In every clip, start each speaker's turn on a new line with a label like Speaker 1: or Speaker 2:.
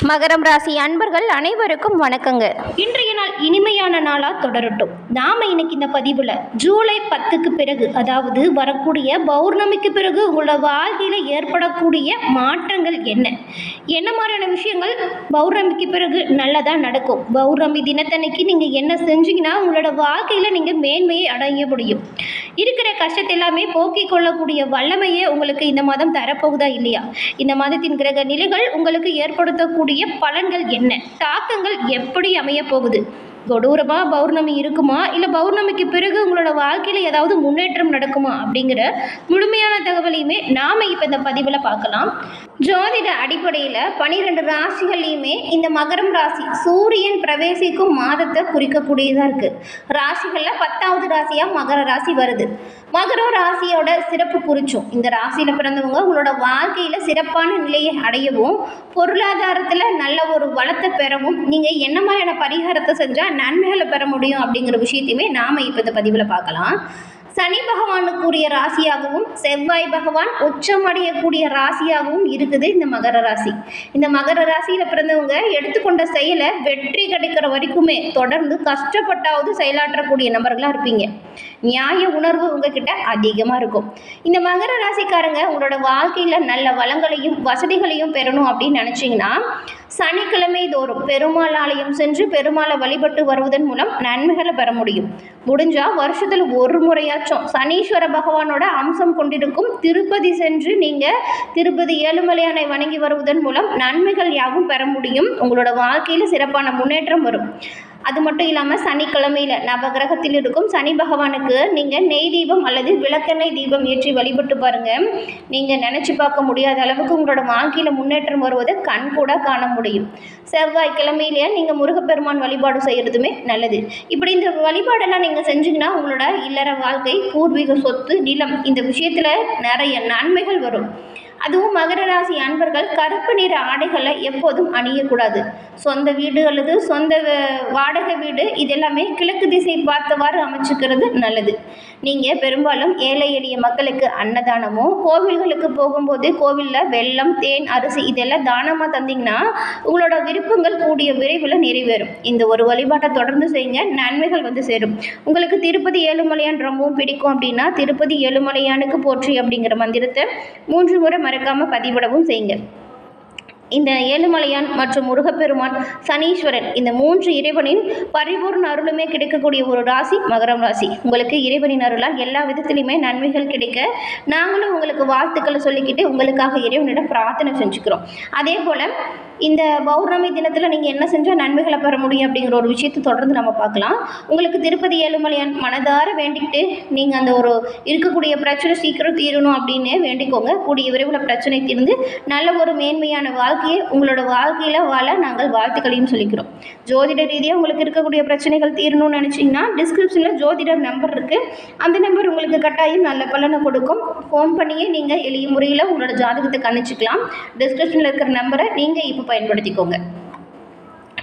Speaker 1: மகரம் ராசி அன்பர்கள் அனைவருக்கும் வணக்கங்க. இன்றைய நாள் இனிமையான நாளாக தொடரட்டும். நாம் இன்னைக்கு இந்த பதிவில் ஜூலை 10க்கு பிறகு, அதாவது வரக்கூடிய பௌர்ணமிக்கு பிறகு உங்களோட வாழ்க்கையில் ஏற்படக்கூடிய மாற்றங்கள் என்ன மாதிரியான விஷயங்கள் பௌர்ணமிக்கு பிறகு நல்லதாக நடக்கும். பௌர்ணமி தினத்தன்னைக்கு நீங்கள் என்ன செஞ்சீங்கன்னா உங்களோட வாழ்க்கையில் நீங்கள் மேன்மையை அடைய முடியும். இருக்கிற கஷ்டத்தை எல்லாமே போக்கிக் கொள்ளக்கூடிய வல்லமையே உங்களுக்கு இந்த மாதம் தரப்போகுதா இல்லையா? இந்த மாதத்தின் கிரக நிலைகள் உங்களுக்கு ஏற்படுத்தக்கூடிய பலன்கள் என்ன, தாக்கங்கள் எப்படி அமைய போகுது, கொடூரமாக பௌர்ணமி இருக்குமா இல்லை பௌர்ணமிக்கு பிறகு உங்களோட வாழ்க்கையில் ஏதாவது முன்னேற்றம் நடக்குமா அப்படிங்கிற முழுமையான தகவலையுமே நாம் இப்போ இந்த பதிவில் பார்க்கலாம். ஜோதிட அடிப்படையில் 12 ராசிகள்லையுமே இந்த மகரம் ராசி சூரியன் பிரவேசிக்கும் மாதத்தை குறிக்கக்கூடியதாக இருக்குது. ராசிகளில் 10வது ராசியாக மகர ராசி வருது. மகர ராசியோட சிறப்பு குறிச்சும் இந்த ராசியில் பிறந்தவங்க உங்களோட வாழ்க்கையில் சிறப்பான நிலையை அடையவும், பொருளாதாரத்தில் நல்ல ஒரு வளத்தை பெறவும் நீங்கள் என்ன மாதிரியான பரிகாரத்தை செஞ்சால் நன்மைகளை பெற முடியும் அப்படிங்கிற விஷயத்தையுமே நாம் இப்போ இந்த பதிவில் பார்க்கலாம். சனி பகவானுக்குரிய ராசியாகவும் செவ்வாய் பகவான் உச்சமடையக்கூடிய ராசியாகவும் இருக்குது இந்த மகர ராசி. இந்த மகர ராசியில் பிறந்தவங்க எடுத்துக்கொண்ட செயலை வெற்றி கிடைக்கிற வரைக்குமே தொடர்ந்து கஷ்டப்பட்டாவது செயலாற்றக்கூடிய நபர்களாக இருப்பீங்க. நியாய உணர்வு உங்ககிட்ட அதிகமாக இருக்கும். இந்த மகர ராசிக்காரங்க உங்களோட வாழ்க்கையில் நல்ல வளங்களையும் வசதிகளையும் பெறணும் அப்படின்னு நினச்சிங்கன்னா சனிக்கிழமை தோறும் பெருமாள் ஆலயம் சென்று பெருமாளை வழிபட்டு வருவதன் மூலம் நன்மைகளை பெற முடியும். முடிஞ்சால் வருஷத்தில் ஒரு முறையாச்சும் சனீஸ்வர பகவானோட அம்சம் கொண்டிருக்கும் திருப்பதி சென்று நீங்கள் திருப்பதி ஏழுமலையானை வணங்கி வருவதன் மூலம் நன்மைகள் யாவும் பெற முடியும். உங்களோட வாழ்க்கையில் சிறப்பான முன்னேற்றம் வரும். அது மட்டும் இல்லாமல் சனிக்கிழமையில் நவகிரகத்தில் இருக்கும் சனி பகவானுக்கு நீங்கள் நெய் தீபம் அல்லது விளக்கெண்ணெய் தீபம் ஏற்றி வழிபட்டு பாருங்கள். நீங்கள் நினச்சி பார்க்க முடியாத அளவுக்கு உங்களோட வாழ்க்கையில் முன்னேற்றம் வருவதை கண் கூட காண முடியும். செவ்வாய்க்கிழமையிலேயே நீங்கள் முருகப்பெருமான் வழிபாடு செய்கிறதுமே நல்லது. இப்படி இந்த வழிபாடெல்லாம் நீங்கள் செஞ்சீங்கன்னா உங்களோட இல்லற வாழ்க்கை, பூர்வீக சொத்து, நிலம் இந்த விஷயத்தில் நிறைய நன்மைகள் வரும். அதுவும் மகர ராசி அன்பர்கள் கருப்பு நிற ஆடைகளை எப்போதும் அணியக்கூடாது. சொந்த வீடு அல்லது சொந்த வாடகை வீடு இதெல்லாமே கிழக்கு திசை பார்த்தவாறு அமைச்சுக்கிறது நல்லது. நீங்கள் பெரும்பாலும் ஏழை எளிய மக்களுக்கு அன்னதானமோ, கோவில்களுக்கு போகும்போது கோவிலில் வெல்லம், தேன், அரிசி இதெல்லாம் தானமாக தந்தீங்கன்னா உங்களோட விருப்பங்கள் கூடிய விரைவில் நிறைவேறும். இந்த ஒரு வழிபாட்டை தொடர்ந்து செய்யுங்க, நன்மைகள் வந்து சேரும். உங்களுக்கு திருப்பதி ஏழுமலையான் ரொம்பவும் பிடிக்கும் அப்படின்னா திருப்பதி ஏழுமலையானுக்கு போற்றி அப்படிங்கிற மந்திரத்தை 3 முறை மறக்காமல் பதிவிடவும் செய்யுங்க. இந்த ஏழுமலையான் மற்றும் முருகப்பெருமான், சனீஸ்வரன் இந்த 3 இறைவனின் பரிபூர்ண அருளுமே கிடைக்கக்கூடிய ஒரு ராசி மகரம் ராசி. உங்களுக்கு இறைவனின் அருளால் எல்லா விதத்திலையுமே நன்மைகள் கிடைக்க நாங்களும் உங்களுக்கு வாழ்த்துக்களை சொல்லிக்கிட்டு உங்களுக்காக இறைவனிடம் பிரார்த்தனை செஞ்சுக்கிறோம். அதே போல் இந்த பௌர்ணமி தினத்தில் நீங்கள் என்ன செஞ்சால் நன்மைகளை பெற முடியும் அப்படிங்கிற ஒரு விஷயத்தை தொடர்ந்து நம்ம பார்க்கலாம். உங்களுக்கு திருப்பதி ஏழுமலையான் மனதார வேண்டிக்கிட்டு நீங்கள் அந்த ஒரு இருக்கக்கூடிய பிரச்சனை சீக்கிரம் தீரணும் அப்படின்னு வேண்டிக்கோங்க. கூடிய விரைவில் பிரச்சனை தீர்ந்து நல்ல ஒரு மேன்மையான வாழ்க்கையை உங்களோட வாழ்க்கையில் வாழ நாங்கள் வாழ்த்துக்களையும் சொல்லிக்கிறோம். ஜோதிட ரீதியாக உங்களுக்கு இருக்கக்கூடிய பிரச்சனைகள் தீரணும்னு நினச்சிங்கன்னா டிஸ்கிரிப்ஷனில் ஜோதிடர் நம்பர் இருக்குது. அந்த நம்பர் உங்களுக்கு கட்டாயம் நல்ல பலனை கொடுக்கும். ஃபோன் பண்ணியே நீங்கள் எளிய முறையில் உங்களோட ஜாதகத்தை கணிச்சிக்கலாம். டிஸ்கிரிப்ஷனில் இருக்கிற நம்பரை நீங்கள் இப்போ பயன்படுத்திக்கோங்க.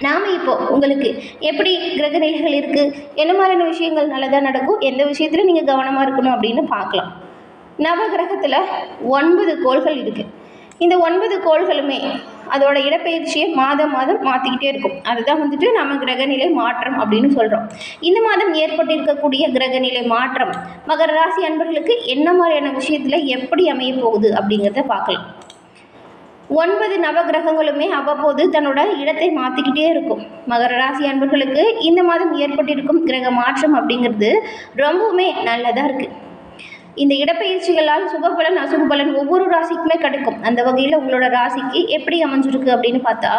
Speaker 1: நாம் இப்போ உங்களுக்கு எப்படி கிரக நிலைகள் இருக்குது, என்ன மாதிரியான விஷயங்கள் நல்லதாக நடக்கும், எந்த விஷயத்தில் நீங்கள் கவனமாக இருக்கணும் அப்படின்னு பார்க்கலாம். நவகிரகத்தில் 9 கோள்கள் இருக்குது. இந்த 9 கோள்களுமே அதோட இடப்பெயர்ச்சியை மாதம் மாற்றிக்கிட்டே இருக்கும். அதுதான் நம்ம கிரகநிலை மாற்றம் அப்படின்னு சொல்கிறோம். இந்த மாதம் ஏற்பட்டிருக்கக்கூடிய கிரகநிலை மாற்றம் மகர ராசி அன்பர்களுக்கு என்ன மாதிரியான விஷயத்தில் எப்படி அமைய போகுது அப்படிங்கிறத பார்க்கலாம். 9 நவகிரகங்களுமே அவ்வப்போது தன்னோட இடத்தை மாற்றிக்கிட்டே இருக்கும். மகர ராசி அன்பர்களுக்கு இந்த மாதம் ஏற்பட்டிருக்கும் கிரக மாற்றம் அப்படிங்கிறது ரொம்பவுமே நல்லதாக இருக்குது. இந்த இடப்பெயர்ச்சிகளால் சுபபலன் அசுபபலன் ஒவ்வொரு ராசிக்குமே கிடைக்கும். அந்த வகையில் உங்களோட ராசிக்கு எப்படி அமைஞ்சிருக்கு அப்படின்னு பார்த்தா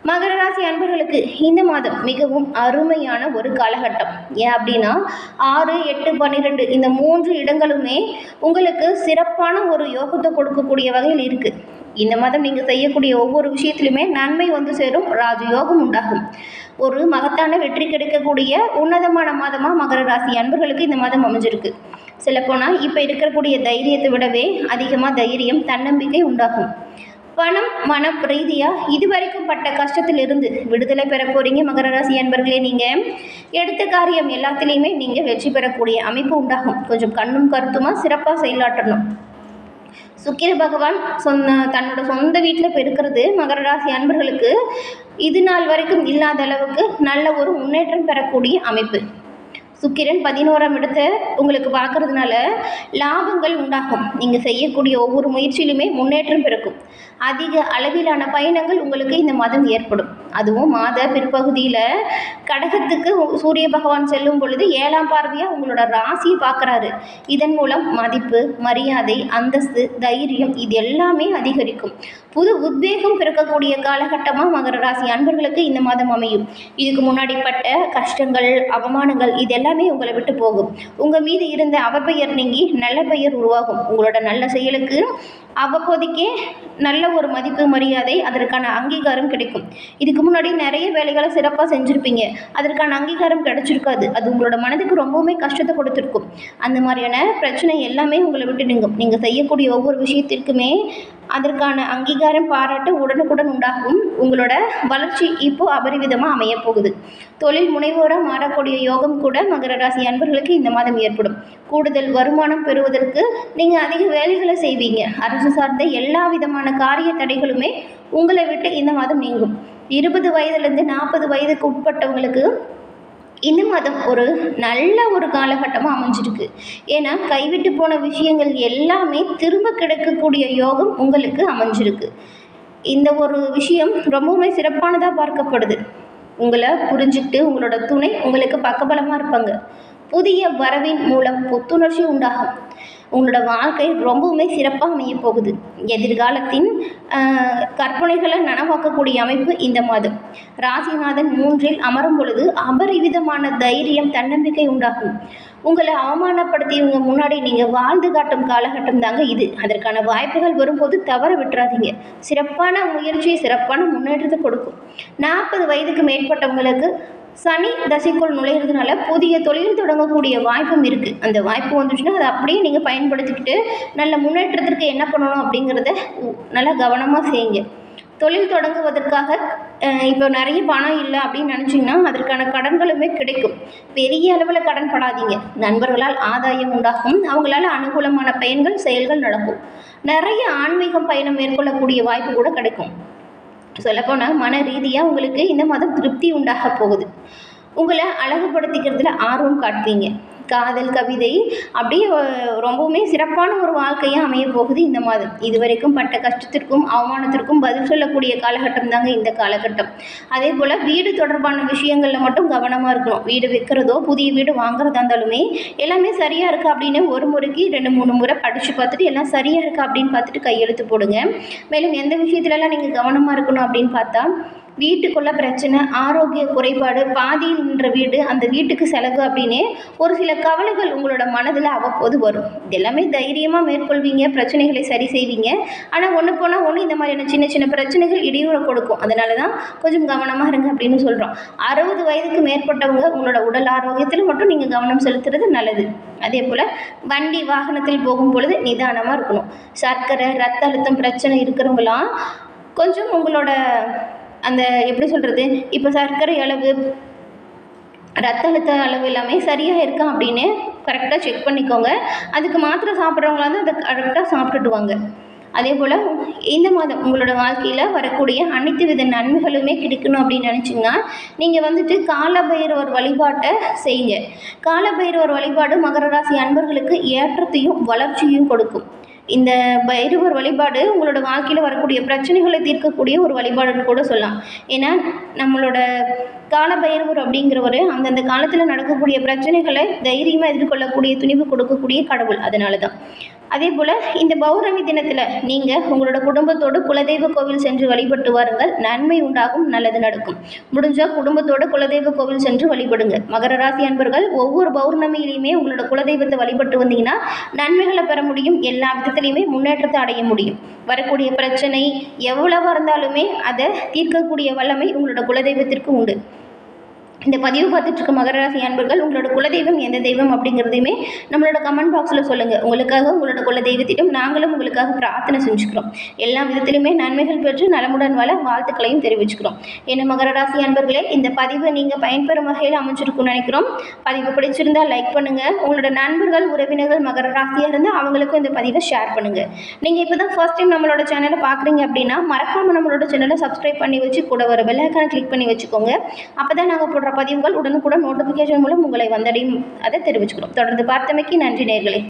Speaker 1: மகர ராசி அன்பர்களுக்கு இந்த மாதம் மிகவும் அருமையான ஒரு காலகட்டம். ஏன் அப்படின்னா 6, 8, 12 இந்த 3 இடங்களுமே உங்களுக்கு சிறப்பான ஒரு யோகத்தை கொடுக்கக்கூடிய வகையில் இருக்குது. இந்த மாதம் நீங்கள் செய்யக்கூடிய ஒவ்வொரு விஷயத்திலுமே நன்மை வந்து சேரும், ராஜயோகம் உண்டாகும். ஒரு மகத்தான வெற்றி கிடைக்கக்கூடிய உன்னதமான மாதமாக மகர ராசி அன்பர்களுக்கு இந்த மாதம் அமைஞ்சிருக்கு. சொல்லப்போனால் இப்போ இருக்கக்கூடிய தைரியத்தை விடவே அதிகமாக தைரியம், தன்னம்பிக்கை உண்டாகும். பணம், மனம் ரீதியாக இதுவரைக்கும் பட்ட கஷ்டத்திலிருந்து விடுதலை பெற போகிறீங்க மகர ராசி அன்பர்களே. நீங்கள் எடுத்த காரியம் எல்லாத்துலேயுமே நீங்கள் வெற்றி பெறக்கூடிய அமைப்பு உண்டாகும். கொஞ்சம் கண்ணும் கருத்துமாக சிறப்பாக செயலாற்றணும். சுக்கிர பகவான் தன்னோட சொந்த வீட்டில் இப்போ இருக்கிறது மகர ராசி அன்பர்களுக்கு இது நாள் வரைக்கும் இல்லாத அளவுக்கு நல்ல ஒரு முன்னேற்றம் பெறக்கூடிய அமைப்பு. சுக்கிரன் 11ஆம் இடத்தை உங்களுக்கு பார்க்கறதுனால லாபங்கள் உண்டாகும். நீங்கள் செய்யக்கூடிய ஒவ்வொரு முயற்சியிலுமே முன்னேற்றம் பிறக்கும். அதிக அளவிலான பயணங்கள் உங்களுக்கு இந்த மாதம் ஏற்படும். அதுவும் மாத பிற்பகுதியில் கடகத்துக்கு சூரிய பகவான் செல்லும் பொழுது 7ஆம் பார்வையாக உங்களோட ராசியை பார்க்குறாரு. இதன் மூலம் மதிப்பு, மரியாதை, அந்தஸ்து, தைரியம் இது எல்லாமே அதிகரிக்கும். புது உத்வேகம் பிறக்கக்கூடிய காலகட்டமாக மகர ராசி அன்பர்களுக்கு இந்த மாதம் அமையும். இதுக்கு முன்னாடி பட்ட கஷ்டங்கள், அவமானங்கள் இது எல்லாமே உங்களை விட்டு போகும். உங்கள் மீது இருந்த அவப்பெயர் நீங்கி நல்ல பெயர் உருவாகும். உங்களோட நல்ல செயலுக்கு அவ்வப்போதைக்கே நல்ல ஒரு மதிப்பு, மரியாதை, அதற்கான அங்கீகாரம் கிடைக்கும். இதுக்கு முன்னாடி நிறைய வேலைகளை சிறப்பாக செஞ்சுருப்பீங்க, அதற்கான அங்கீகாரம் கிடைச்சிருக்காது. அது உங்களோட மனதுக்கு ரொம்பவுமே கஷ்டத்தை கொடுத்துருக்கும். அந்த மாதிரியான பிரச்சனை எல்லாமே உங்களை விட்டு நீங்கும். நீங்கள் செய்யக்கூடிய ஒவ்வொரு விஷயத்திற்குமே அதற்கான அங்கீகாரம், பாராட்டு உடனுக்குடன் உண்டாகும். உங்களோட வளர்ச்சி இப்போ அபரிவிதமாக அமைய போகுது. தொழில் முனைவோராக மாறக்கூடிய யோகம் கூட மகர ராசி அன்பர்களுக்கு இந்த மாதம் ஏற்படும். கூடுதல் வருமானம் பெறுவதற்கு நீங்கள் அதிக வேலைகளை செய்வீங்க. அரசு சார்ந்த எல்லா விதமான காரிய தடைகளுமே உங்களை விட்டு இந்த மாதம் நீங்கும். 20 வயதுலேருந்து 40 வயதுக்கு உட்பட்டவங்களுக்கு இந்த மாதம் ஒரு நல்ல ஒரு காலகட்டமாக அமைஞ்சிருக்கு. ஏன்னா கைவிட்டு போன விஷயங்கள் எல்லாமே திரும்ப கிடைக்கக்கூடிய யோகம் உங்களுக்கு அமைஞ்சிருக்கு. இந்த ஒரு விஷயம் ரொம்பவுமே சிறப்பானதாக பார்க்கப்படுது. உங்களை புரிஞ்சுக்கிட்டு உங்களோட துணை உங்களுக்கு பக்கபலமாக இருப்பாங்க. புதிய வரவின் மூலம் புத்துணர்ச்சி உண்டாகும். உங்களோட வாழ்க்கை ரொம்பவுமே சிறப்பாக அமைய போகுது. எதிர்காலத்தின் கற்பனைகளை நனவாக்கக்கூடிய அமைப்பு இந்த மாதம். ராசிநாதன் 3இல் அமரும் பொழுது அபரிவிதமான தைரியம், தன்னம்பிக்கை உண்டாகும். உங்களை அவமானப்படுத்தியவங்க முன்னாடி நீங்கள் வாழ்ந்து காட்டும் காலகட்டம் தாங்க இது. அதற்கான வாய்ப்புகள் வரும்போது தவற விட்டுறாதீங்க. சிறப்பான முயற்சி சிறப்பான முன்னேற்றத்தை கொடுக்கும். 40 வயதுக்கு மேற்பட்டவங்களுக்கு சனி தசைக்குள் நுழையிறதுனால புதிய தொழில் தொடங்கக்கூடிய வாய்ப்பும் இருக்குது. அந்த வாய்ப்பு வந்துச்சுன்னா அதை அப்படியே நீங்கள் பயன்படுத்திக்கிட்டு நல்ல முன்னேற்றத்திற்கு என்ன பண்ணணும் அப்படிங்கிறத நல்லா கவனமாக செய்யுங்க. தொழில் தொடங்குவதற்காக இப்போ நிறைய பணம் இல்லை அப்படின்னு நினச்சிங்கன்னா அதற்கான கடன்களுமே கிடைக்கும். பெரிய அளவில் கடன் படாதீங்க. நண்பர்களால் ஆதாயம் உண்டாகும். அவங்களால அனுகூலமான பயன்கள், செயல்கள் நடக்கும். நிறைய ஆன்மீகம் பயணம் மேற்கொள்ளக்கூடிய வாய்ப்பு கூட கிடைக்கும். சொல்லப்போனால் மன ரீதியாக உங்களுக்கு இந்த மாதம் திருப்தி உண்டாக போகுது. உங்களை அழகுபடுத்திக்கிறதுல ஆர்வம் காட்டுவீங்க. காதல், கவிதை அப்படியே ரொம்பவுமே சிறப்பான ஒரு வாழ்க்கையாக அமைய போகுது இந்த மாதம். இதுவரைக்கும் பட்ட கஷ்டத்திற்கும் அவமானத்திற்கும் பதில் சொல்லக்கூடிய காலகட்டம் தாங்க இந்த காலகட்டம். அதே போல் வீடு தொடர்பான விஷயங்களில் மட்டும் கவனமாக இருக்கணும். வீடு விற்கிறதோ புதிய வீடு வாங்குறதா இருந்தாலுமே எல்லாமே சரியாக இருக்கா அப்படின்னு ஒரு முறைக்கு 2-3 முறை படித்து பார்த்துட்டு எல்லாம் சரியாக இருக்கா அப்படின்னு பார்த்துட்டு கையெழுத்து போடுங்க. மேலும் எந்த விஷயத்துலலாம் நீங்கள் கவனமாக இருக்கணும் அப்படின்னு பார்த்தா, வீட்டுக்குள்ள பிரச்சனை, ஆரோக்கிய குறைபாடு, பாதியில் நின்ற வீடு, அந்த வீட்டுக்கு செலவு அப்படின்னு ஒரு சில கவலைகள் உங்களோட மனதில் அவ்வப்போது வரும். இதெல்லாமே தைரியமாக மேற்கொள்வீங்க, பிரச்சனைகளை சரி செய்வீங்க. ஆனால் ஒன்று போனால் ஒன்று இந்த மாதிரியான சின்ன சின்ன பிரச்சனைகள் இடையூறு கொடுக்கும். அதனால தான் கொஞ்சம் கவனமாக இருங்க அப்படின்னு சொல்கிறோம். 60 வயதுக்கு மேற்பட்டவங்க உங்களோட உடல் ஆரோக்கியத்தில் மட்டும் நீங்கள் கவனம் செலுத்துறது நல்லது. அதே போல் வண்டி வாகனத்தில் போகும் பொழுது நிதானமாக இருக்கணும். சர்க்கரை, ரத்த அழுத்தம் பிரச்சனை இருக்கிறவங்களாம் கொஞ்சம் உங்களோட அந்த எப்படி சொல்கிறது, இப்போ சர்க்கரை அளவு, ரத்த அழுத்த அளவு எல்லாமே சரியாக இருக்கா அப்படின்னு கரெக்டாக செக் பண்ணிக்கோங்க. அதுக்கு மாத்திரை சாப்பிட்றவங்களா தான் அதை கரெக்டாக சாப்பிட்டுட்டு வாங்க. அதே போல் இந்த மாதம் உங்களோட வாழ்க்கையில் வரக்கூடிய அனைத்து வித நன்மைகளுமே கிடைக்கணும் அப்படின்னு நினச்சிங்கன்னா நீங்கள் காலபைரவர் வழிபாட்டை செய்யுங்க. காலபைரவர் வழிபாடு மகர ராசி அன்பர்களுக்கு ஏற்றத்தையும் வளர்ச்சியும் கொடுக்கும். இந்த பைரவர் வழிபாடு உங்களோட வாழ்க்கையில் வரக்கூடிய பிரச்சனைகளை தீர்க்கக்கூடிய ஒரு வழிபாடுன்னு கூட சொல்லலாம். ஏன்னா நம்மளோட காலபைரவர் அப்படிங்கிறவர் அந்தந்த காலத்தில் நடக்கக்கூடிய பிரச்சனைகளை தைரியமாக எதிர்கொள்ளக்கூடிய துணிவு கொடுக்கக்கூடிய கடவுள். அதனால தான். அதே போல் இந்த பௌர்ணமி தினத்தில் நீங்கள் உங்களோட குடும்பத்தோடு குலதெய்வ கோவில் சென்று வழிபட்டு வாருங்கள். நன்மை உண்டாகும், நல்லது நடக்கும். முடிஞ்சால் குடும்பத்தோடு குலதெய்வ கோவில் சென்று வழிபடுங்க. மகர ராசி அன்பர்கள் ஒவ்வொரு பௌர்ணமியிலையுமே உங்களோட குலதெய்வத்தை வழிபட்டு வந்தீங்கன்னா நன்மைகளை பெற முடியும். எல்லா விதத்துலையுமே முன்னேற்றத்தை அடைய முடியும். வரக்கூடிய பிரச்சனை எவ்வளவாக இருந்தாலுமே அதை தீர்க்கக்கூடிய வல்லமை உங்களோட குலதெய்வத்திற்கு உண்டு. இந்த பதிவு பார்த்துட்டு இருக்க மகர ராசி அன்பர்கள் உங்களோட குலதெய்வம் எந்த தெய்வம் அப்படிங்கிறதையுமே நம்மளோட கமெண்ட் பாக்ஸில் சொல்லுங்கள். உங்களுக்காக உங்களோட குலதெய்வத்திடம் நாங்களும் உங்களுக்காக பிரார்த்தனை செஞ்சுக்கிறோம். எல்லா விதத்திலுமே நன்மைகள் பெற்று நலமுடன் வாழ வாழ்த்துக்களையும் தெரிவிச்சுக்கிறோம். என்ன மகர ராசி அன்பர்களே, இந்த பதிவை நீங்கள் பயன்பெறும் வகையில் அமைச்சிருக்குன்னு நினைக்கிறோம். பதிவு பிடிச்சிருந்தால் லைக் பண்ணுங்கள். உங்களோட நண்பர்கள் உறவினர்கள் மகர ராசியாக இருந்தால் அவங்களுக்கும் இந்த பதிவை ஷேர் பண்ணுங்கள். நீங்கள் இப்போ தான் ஃபர்ஸ்ட் டைம் நம்மளோட சேனலை பார்க்குறீங்க அப்படின்னா மறக்காமல் நம்மளோட சேனலை சப்ஸ்கிரைப் பண்ணி வச்சு கூட வர பெல் ஐகானை கிளிக் பண்ணி வச்சுக்கோங்க. அப்போ தான் நாங்கள் போடுற பதிவுகள் உடனுக்குடன் நோட்டிஃபிகேஷன் மூலம் உங்களை வந்தடையும் அதை தெரிவிச்சுக்கிறோம். தொடர்ந்து பார்த்தமைக்கு நன்றி நேயர்களே.